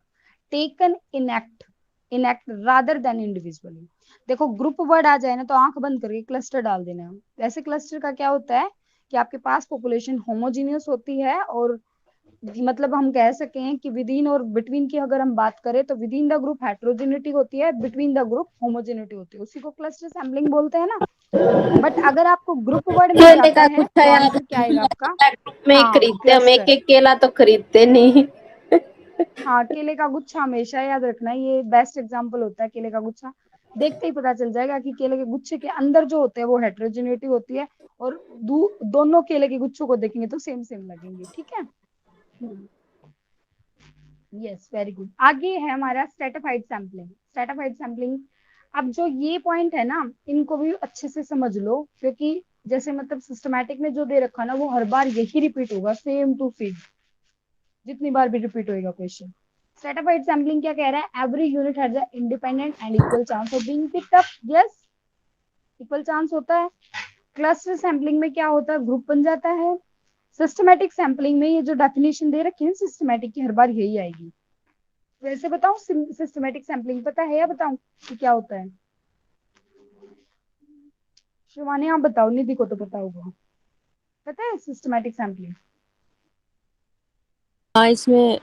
taken in act rather than individually. देखो ग्रुप वर्ड आ जाए ना तो आंख बंद करके क्लस्टर डाल देना। ऐसे क्लस्टर का क्या होता है कि आपके पास पॉपुलेशन होमोजीनियस होती है, और मतलब हम कह सके हैं कि विद इन और बिटवीन की अगर हम बात करें तो with in the group heterogeneity होती है, बिटवीन द ग्रुप होमोजेनिटी होती है, उसी को क्लस्टर सैम्पलिंग बोलते हैं ना। बट अगर आपको ग्रुप वर्ड मिल केले जाता का है गुच्छा तो याद आंसर क्या आएगा आपका? ग्रुप में हाँ, खरीदते हम, एक क्लस्टर। एक केला तो खरीदते नहीं। हाँ, केले का गुच्छा हमेशा याद रखना, ये बेस्ट एग्जांपल होता है केले का गुच्छा। देखते ही पता चल जाएगा कि केले के गुच्छे के अंदर जो होते हैं वो हेट्रोजेनिटी होती है, और दोनों केले के गुच्छों को देखेंगे तो सेम सेम लगेंगे, ठीक है। Yes, very good. आगे है हमारा स्ट्रेटिफाइड सैम्पलिंग। स्ट्रेटिफाइड सैम्पलिंग, अब जो ये पॉइंट है ना, इनको भी अच्छे से समझ लो, क्योंकि जैसे मतलब सिस्टमैटिक में जो दे रखा ना वो हर बार यही रिपीट होगा, सेम टू सेम, जितनी बार भी रिपीट होएगा क्वेश्चन। स्ट्रेटिफाइड सैम्पलिंग क्या कह रहा है? Every unit has a independent and equal chance of being picked up. Yes, equal chance होता है। क्लस्टर सैम्पलिंग में क्या होता है? ग्रुप बन जाता है। सिस्टमैटिक सैम्पलिंग में ये जो डेफिनेशन दे रखी है सिस्टमैटिक की, हर बार यही आएगी। वैसे बताऊं सिस्टमैटिक सैम्पलिंग पता है या बताऊं कि क्या होता है? शिवानी आप बताओ, निधि को तो पता होगा, पता है सिस्टमैटिक सैम्पलिंग? हाँ, इसमें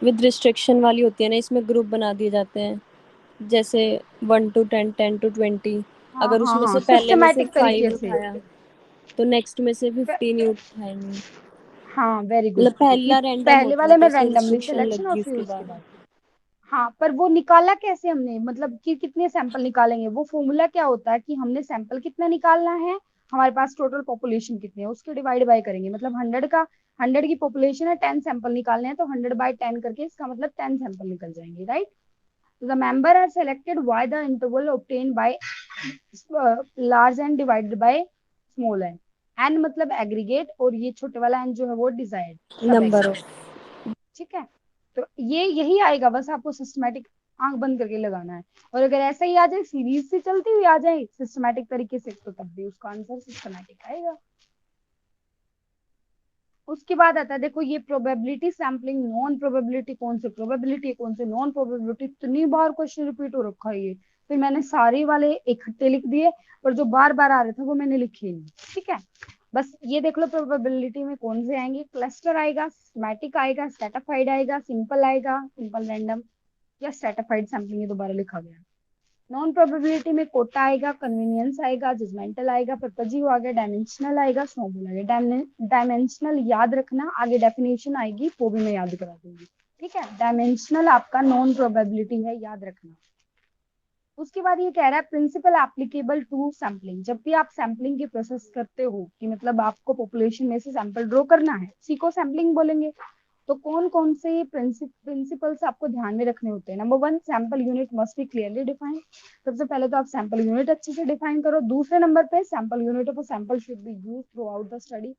विद रिस्ट्रिक्शन वाली होती है ना, इसमें ग्रुप बना दिए जाते हैं, जैसे 1 to 10, 10 to 20। हाँ अगर हाँ उसमें हाँ, से पहले में से सिस्टमैटिक तरीके 5 से। उठाया तो नेक्स्ट में से 15 ही उठाएंगे। हाँ, वेरी गुड। मतलब कि पहला रैंडम पहले होता है, वाले में फिर से रैंडमली रिस्ट्रिक्शन सिलेक्शन और लगी फिर उसके उसके बाद। बाद। हाँ, पर वो निकाला कैसे हमने, मतलब कि कितने सैंपल निकालेंगे? वो फॉर्मूला क्या होता है कि हमने सैंपल कितना निकालना है, हमारे पास टोटल पॉपुलेशन कितनी है उसके डिवाइड बाय करेंगे। मतलब 100 की पॉपुलेशन है, 10 सैंपल निकालने हैं तो 100/10 करके इसका मतलब 10 सैंपल निकल जाएंगे, right. The member are selected by the interval obtain by large and divided by small n. N मतलब एग्रीगेट, और ये छोटे वाला एन जो है वो डिजाइड, सब नंबर एग्रीगेट, ऑफ। ठीक है। तो ये यही आएगा, बस आपको सिस्टमैटिक आंख बंद करके लगाना है। और अगर ऐसा ही आ जाए, सीरीज से चलती हुई आ जाए सिस्टमैटिक तरीके से, तो तब भी उसका आंसर सिस्टमैटिक आएगा। उसके बाद आता है, देखो ये प्रोबेबिलिटी सैम्पलिंग, नॉन प्रोबेबिलिटी, कौन से प्रोबेबिलिटी कौन से नॉन प्रोबेबिलिटी, इतनी बार क्वेश्चन रिपीट हो रखा है ये। फिर मैंने सारे वाले इकट्ठे लिख दिए, पर जो बार बार आ रहे थे वो मैंने लिखे ही नहीं, ठीक है। बस ये देख लो प्रोबेबिलिटी में कौन से आएंगे, क्लस्टर आएगा, सिस्टमैटिक आएगा, स्ट्रेटिफाइड आएगा, सिंपल आएगा, सिंपल रैंडम, या स्ट्रेटिफाइड सैम्पलिंग, ये दोबारा लिखा गया। नॉन प्रोबेबिलिटी में कोटा आएगा, कन्वीनियंस आएगा, जजमेंटल आएगा, परपजीव आ गया, डायमेंशनल आएगा, स्नोबॉल आएगा। डायमेंशनल याद रखना, आगे डेफिनेशन आएगी वो भी मैं याद करा दूंगी, ठीक है। डायमेंशनल आपका नॉन प्रोबेबिलिटी है, याद रखना। उसके बाद ये कह रहा है प्रिंसिपल एप्लीकेबल टू सैम्पलिंग। जब भी आप सैम्पलिंग की प्रोसेस करते हो कि मतलब आपको पॉपुलेशन में से सैंपल ड्रॉ करना है, उसी को सैम्पलिंग बोलेंगे। तो कौन कौन से प्रिंसिपल्स आपको ध्यान में रखने होते हैं? Number 1, sample unit must be clearly defined. सबसे पहले तो आप सैंपल यूनिट अच्छे से डिफाइन करो। दूसरे नंबर पे, sample unit of sample should be use through out the study.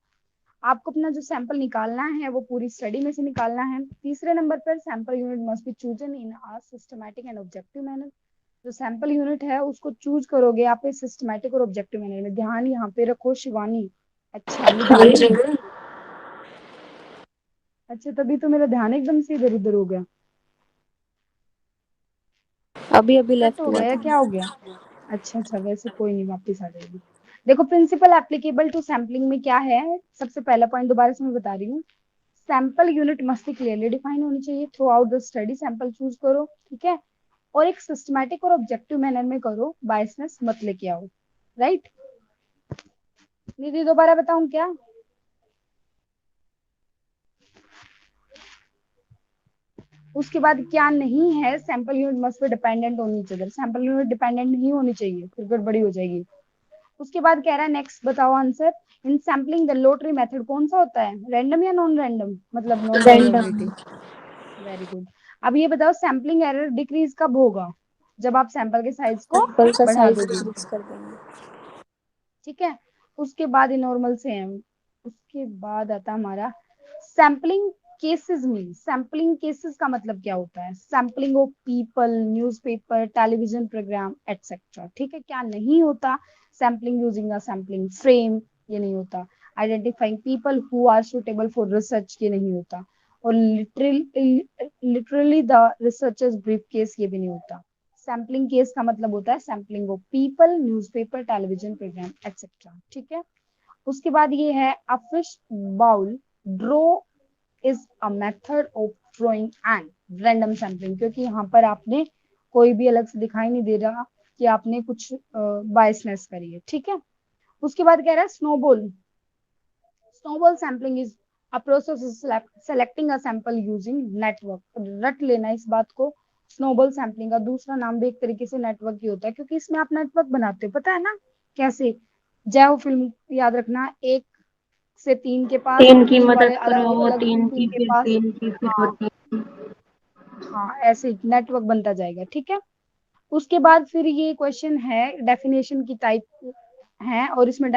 आपको अपना जो सैंपल निकालना है वो पूरी स्टडी में से निकालना है। तीसरे नंबर पर, sample unit must be chosen in a systematic and objective manner. जो सैंपल यूनिट है उसको चूज करोगे आप सिस्टमैटिक और ऑब्जेक्टिव मैनर में। ध्यान यहाँ पे रखो शिवानी। अच्छा निधि, हाँ जी। अच्छा तभी तो मेरा ध्यान एकदम से इधर उधर हो गया, अभी अभी कट लेफ्ट हो हुआ गया, था। क्या हो गया? अच्छा अच्छा, वैसे कोई नहीं, वापस आ जाएगी। देखो प्रिंसिपल एप्लीकेबल टू सैम्पलिंग में क्या है, सबसे पहला पॉइंट दोबारा से मैं बता रही हूँ। Sample unit must be clearly define होनी चाहिए through out the study. Sample choose करो, ठीक है, और एक सिस्टमैटिक और ऑब्जेक्टिव मैनर में करो, बायसनेस मत लेके आओ, राइट। निधि दोबारा बताऊं क्या? उसके बाद क्या नहीं है, sample unit must be dependent on each other. Sample unit dependent नहीं होनी चाहिए, फिर गड़बड़ी हो जाएगी। उसके बाद कह रहा है नेक्स्ट बताओ answer, in sampling the lottery method कौन सा होता है, रैंडम या नॉन रैंडम, मतलब नॉन प्रोबेबिलिटी। Very good. अब ये बताओ सैम्पलिंग एरर डिक्रीज कब होगा, जब आप सैंपल के साइज को सैंपल का बढ़ा साइज दोगे, डिक्रीज कर देंगे। ठीक है। उसके बाद नॉर्मल से है, उसके बाद आता हमारा सैम्पलिंग केसेस में। सैम्पलिंग केसेस का मतलब क्या होता है, sampling of people, newspaper, television programme etcetera, ठीक है। क्या नहीं होता, sampling using a sampling frame, ये नहीं होता। Identifying people who are suitable for research, ये नहीं होता। और literally the researchers brief case, ये भी नहीं होता। सैम्पलिंग केस का मतलब होता है sampling of people, newspaper, television programme etcetera, ठीक है। उसके बाद ये है a fish bowl draw is a method of drawing and random sampling, क्योंकि यहाँ पर आपने कोई भी अलग से दिखाई नहीं दे रहा कि आपने कुछ बायसनेस करी है, ठीक है। उसके बाद कह रहा है snowball, snowball sampling is a process of selecting a sample using network, रट लेना इस बात को। स्नोबॉल सैम्पलिंग का दूसरा नाम भी एक तरीके से नेटवर्क ही होता है, क्योंकि इसमें आप नेटवर्क बनाते हो, पता है ना कैसे, जय हो फिल्म याद रखना, एक से तीन के पास, तीन की तीन वाले मदद अलग करो, अलग तीन तीन तीन की के फिर पास। तीन की फिर वो हाँ तीन। हाँ, ऐसे नेटवर्क बनता जाएगा, ठीक है। उसके बाद फिर ये क्वेश्चन है डेफिनेशन की टाइप है, और इसमें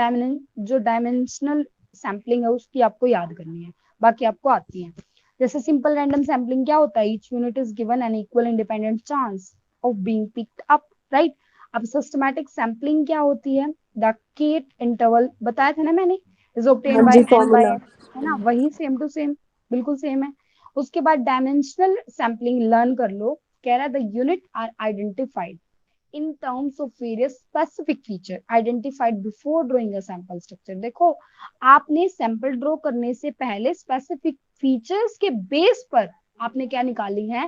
जो डायमेंशनल सैम्पलिंग है उसकी आपको याद करनी है, बाकी आपको आती है। जैसे सिंपल रैंडम सैम्पलिंग क्या होता है, each unit is given an equal independent chance of being picked up, right. अब सिस्टमैटिक सैम्पलिंग क्या होती है, द केट इंटरवल बताया था ना मैंने, इज ऑब्टेन हाँ by G, N by formula. N, है ना, वही सेम टू सेम, बिल्कुल सेम है। उसके बाद डायमेंशनल सैम्पलिंग लर्न कर लो, कह रहा है the unit are identified in terms of various specific feature identified before drawing a sample structure। देखो, आपने सैंपल ड्रॉ करने से पहले स्पेसिफिक फीचर्स के बेस पर आपने क्या निकाली है,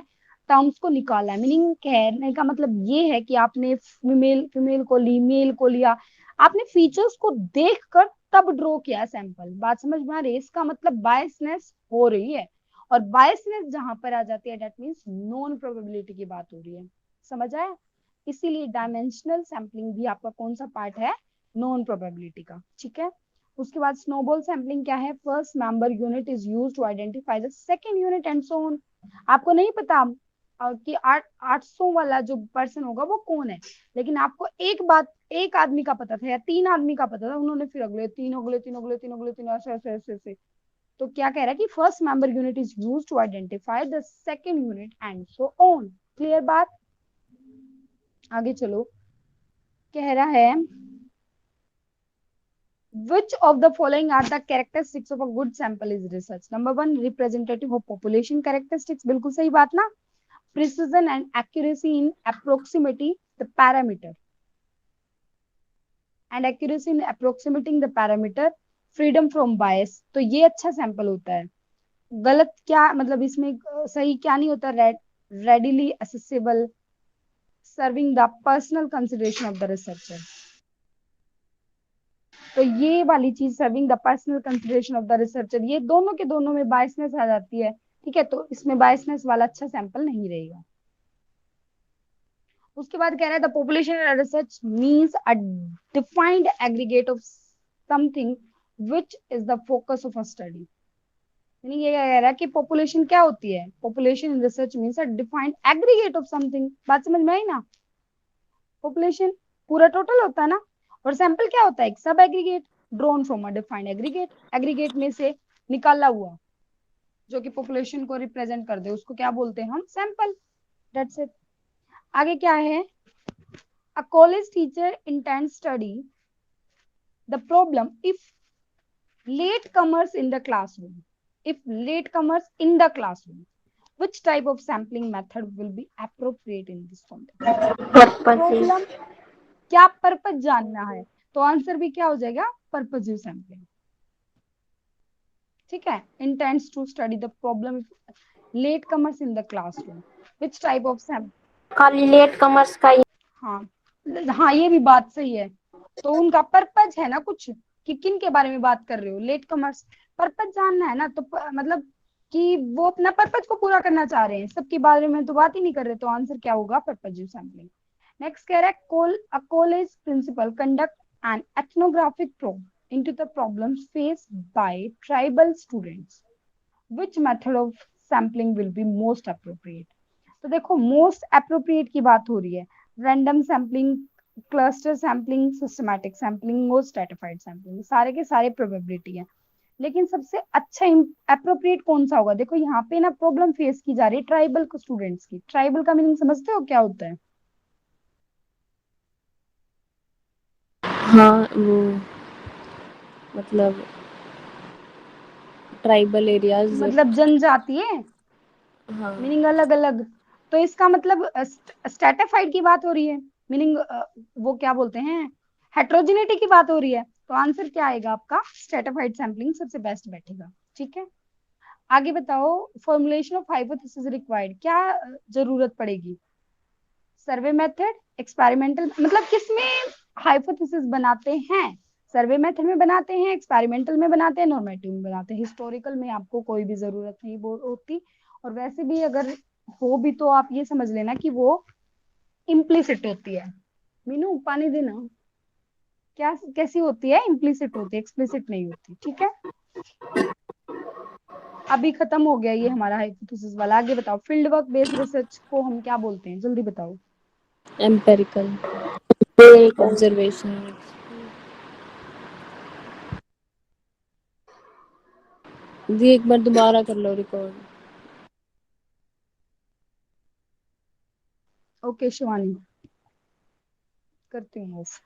टर्म्स को निकाला है। मीनिंग कहने का मतलब ये है कि आपने फीमेल फीमेल को ली, मेल को लिया, आपने फीचर्स को देखकर तब ड्रॉ किया सैंपल। बात समझ में आ रही है, इसका मतलब बायसनेस हो रही है, और बायसनेस जहां पर आ जाती है दैट मींस नॉन प्रोबेबिलिटी की बात हो रही है, समझ आया। इसीलिए डायमेंशनल सैम्पलिंग भी आपका कौन सा पार्ट है, नॉन प्रोबेबिलिटी का, ठीक है। उसके बाद स्नोबॉल सैम्पलिंग क्या है, first member unit is used to identify the second unit and so on. आपको नहीं पता कि 800 वाला जो पर्सन होगा वो कौन है, लेकिन आपको एक बात, एक आदमी का पता था या तीन आदमी का पता था, उन्होंने फिर अगले तीन, अगले तीन, अगले तीन, अगले तीन, ऐसे ऐसे ऐसे ऐसे। तो क्या कह रहा है कि first member unit is used to identify the second unit and so on. Clear बात, आगे चलो। कह रहा है which of the following are the characteristics of a good sample is research। number 1 representative of population characteristics, बिल्कुल सही बात ना। precision and accuracy in approximating the parameter and accuracy in approximating the parameter, freedom from bias, तो ये अच्छा sample होता है। गलत क्या मतलब इसमें सही क्या नहीं होता, readily accessible, serving the personal consideration of the researcher। तो ये वाली चीज serving the personal consideration of the researcher, ये दोनों के दोनों में बायसनेस आ जाती है, ठीक है। तो इसमें बायसनेस वाला अच्छा सैंपल नहीं रहेगा। उसके बाद कह रहा है the population research means a defined aggregate of something which is the focus of a study. यानी ये कह रहा है कि पॉपुलेशन क्या होती है, population in research means a defined aggregate of something. बात समझ में आई ना, पॉपुलेशन पूरा टोटल होता है ना, और सैंपल क्या होता है, एक सब aggregate drone from a defined aggregate, aggregate में से निकाला हुआ जो कि पॉपुलेशन को रिप्रेजेंट कर दे उसको क्या बोलते हैं हम, सैंपल। That's it. आगे क्या है, a college teacher intend study the problem if late commerce in the classroom, if late comers in the classroom, which type of sampling method will be appropriate in this context। Purposes. Problem क्या purpose जानना है, तो answer भी क्या हो जाएगा, purposive sampling, ठीक है। Intends to study the problem late commerce in the classroom, which type of sample. खाली लेट कमर्स का ही। हाँ हाँ, ये भी बात सही है। तो उनका पर्पज है ना कुछ, कि किन के बारे में बात कर रहे हो, लेट कमर्स, पर्पज जानना है ना, तो मतलब कि वो अपना पर्पज को पूरा करना चाह रहे हैं, सबके बारे में तो बात ही नहीं कर रहे, तो आंसर क्या होगा, पर्पजिव सैम्पलिंग। नेक्स्ट कह रहा है college principal conduct an ethnographic probe into the problems faced by tribal students. Which method of sampling will be most appropriate? तो देखो मोस्ट अप्रोप्रिएट की बात हो रही है, random sampling, cluster sampling, systematic sampling और स्ट्रेटिफाइड सैम्पलिंग, सारे के सारे प्रोबेबिलिटी है। लेकिन सबसे अच्छा अप्रोप्रिएट कौन सा होगा? देखो यहाँ पे ना प्रॉब्लम फेस की जा रही है ट्राइबल स्टूडेंट्स की। ट्राइबल का मीनिंग समझते हो क्या होता है? हाँ, वो मतलब ट्राइबल एरियाज। मतलब जनजाति है, हाँ। मीनिंग अलग अलग। तो इसका मतलब स्ट्रेटिफाइड की बात हो रही है, मीनिंग वो क्या बोलते हैं, हेट्रोजिनिटी की बात हो रही है। तो आंसर क्या आएगा आपका? स्ट्रेटिफाइड सैम्पलिंग सबसे बेस्ट बैठेगा। ठीक है, आगे बताओ। फॉर्मुलेशन ऑफ हाइपोथेसिस रिक्वायर्ड, क्या जरूरत पड़ेगी? सर्वे मेथड, एक्सपेरिमेंटल, मतलब किसमें हाइपोथेसिस बनाते हैं? सर्वे मेथड में बनाते हैं, एक्सपेरिमेंटल में बनाते हैं, नॉर्मेटिव में बनाते हैं। हिस्टोरिकल में आपको कोई भी जरूरत नहीं होती। और वैसे भी अगर हो भी तो आप ये समझ लेना कि वो इम्प्लिसिट होती है। मीनू पानी देना। क्या कैसी होती है? इम्प्लिसिट होती है, एक्सप्लिसिट नहीं होती। ठीक है, अभी खत्म हो गया ये हमारा हाइपोथेसिस वाला। आगे बताओ, फील्ड वर्क बेस्ड रिसर्च को हम क्या बोलते हैं? जल्दी बताओ। Empirical empirical, observation. जी एक बार दोबारा कर लो रिकॉर्ड। ओके शिवानी, करती हूँ ऑफ।